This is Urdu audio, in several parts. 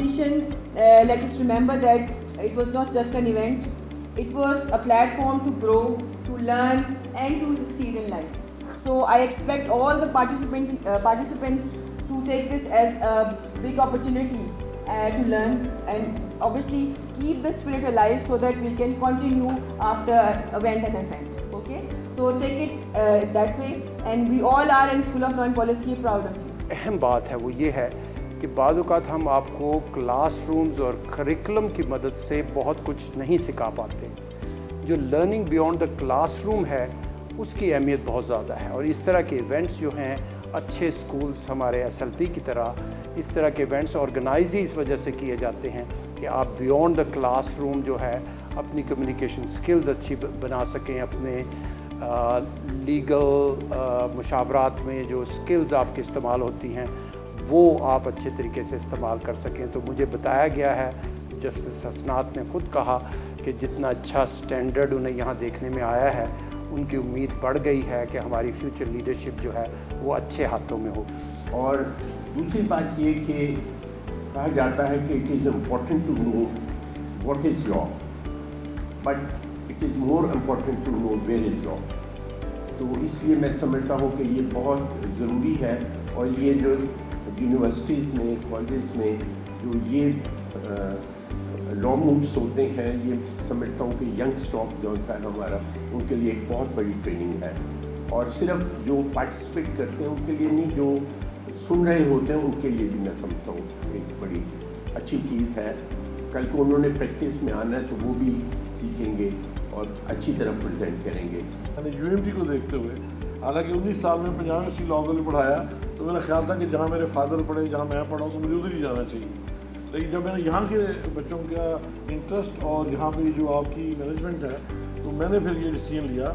competition, let us remember that it was not just an event, it was a platform to grow, to learn and to succeed in life. So I expect all the participants to take this as a big opportunity to learn and obviously keep the spirit alive so that we can continue after event and event. Okay, so take it that way, and we all are in School of Law and Policy proud of you. اہم بات ہے وہ یہ ہے کہ بعض اوقات ہم آپ کو کلاس رومز اور کریکولم کی مدد سے بہت کچھ نہیں سکھا پاتے. جو learning beyond the class room ہے اس کی اہمیت بہت زیادہ ہے, اور اس طرح کے ایونٹس جو ہیں اچھے سکولز ہمارے SLP کی طرح اس طرح کے ایونٹس آرگنائز ہی اس وجہ سے کیے جاتے ہیں کہ آپ بیونڈ دا کلاس روم جو ہے اپنی کمیونیکیشن سکلز اچھی بنا سکیں, اپنے لیگل مشاورات میں جو سکلز آپ کے استعمال ہوتی ہیں وہ آپ اچھے طریقے سے استعمال کر سکیں. تو مجھے بتایا گیا ہے, جسٹس حسنات نے خود کہا کہ جتنا اچھا سٹینڈرڈ انہیں یہاں دیکھنے میں آیا ہے ان کی امید بڑھ گئی ہے کہ ہماری فیوچر لیڈرشپ جو ہے وہ اچھے ہاتھوں میں ہو. اور دوسری بات یہ کہ کہا جاتا ہے کہ it is important to know what is law, but it is more important to know where is law. تو اس لیے میں سمجھتا ہوں کہ یہ بہت ضروری ہے, اور یہ جو یونیورسٹیز میں کالجز میں جو یہ لا مووز ہوتے ہیں, یہ سمجھتا ہوں کہ ینگ اسٹاک جو ہے ہمارا ان کے لیے ایک بہت بڑی ٹریننگ ہے. اور صرف جو پارٹیسپیٹ کرتے ہیں ان کے لیے نہیں, جو سن رہے ہوتے ہیں ان کے لیے بھی میں سمجھتا ہوں ایک بڑی اچھی چیز ہے. کل کو انہوں نے پریکٹس میں آنا ہے تو وہ بھی سیکھیں گے اور اچھی طرح پریزنٹ کریں گے. میں نے UMT کو دیکھتے ہوئے, حالانکہ 19 سال میں پنجاب یونیورسٹی لاء کالج پڑھایا, تو میرا خیال تھا کہ جہاں میرے فادر پڑھے, جہاں میں پڑھا تو مجھے ادھر ہی جانا چاہیے. لیکن جب میں نے یہاں کے بچوں کا انٹرسٹ اور یہاں پہ جو آپ کی مینجمنٹ ہے, تو میں نے پھر یہ ڈیسیجن لیا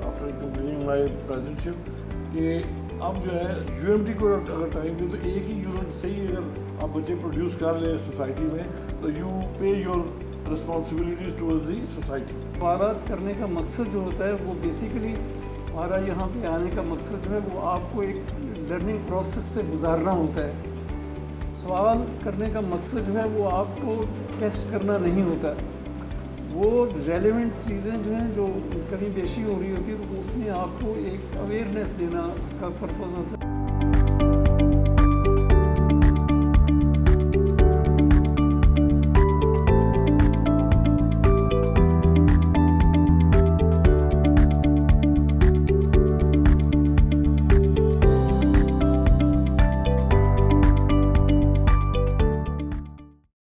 آفٹر کمپلیٹنگ مائی پریزیڈنٹشپ کہ اب جو ہے UMT کو اگر ٹائم دے تو ایک ہی یونٹ صحیح, اگر آپ بچے پروڈیوس کر لیں سوسائٹی میں تو you pay your responsibilities toward the society. سوالات کرنے کا مقصد جو ہوتا ہے وہ بیسیکلی ہمارا یہاں پہ آنے کا مقصد جو ہے وہ آپ کو ایک لرننگ پروسیس سے گزارنا ہوتا ہے. سوال کرنے کا مقصد جو ہے وہ آپ کو ٹیسٹ کرنا نہیں ہوتا, وہ ریلیونٹ چیزیں جو ہیں جو کمی بیشی ہو رہی ہوتی ہے تو اس میں آپ کو ایک اویئرنیس دینا اس کا پرپز ہوتا ہے.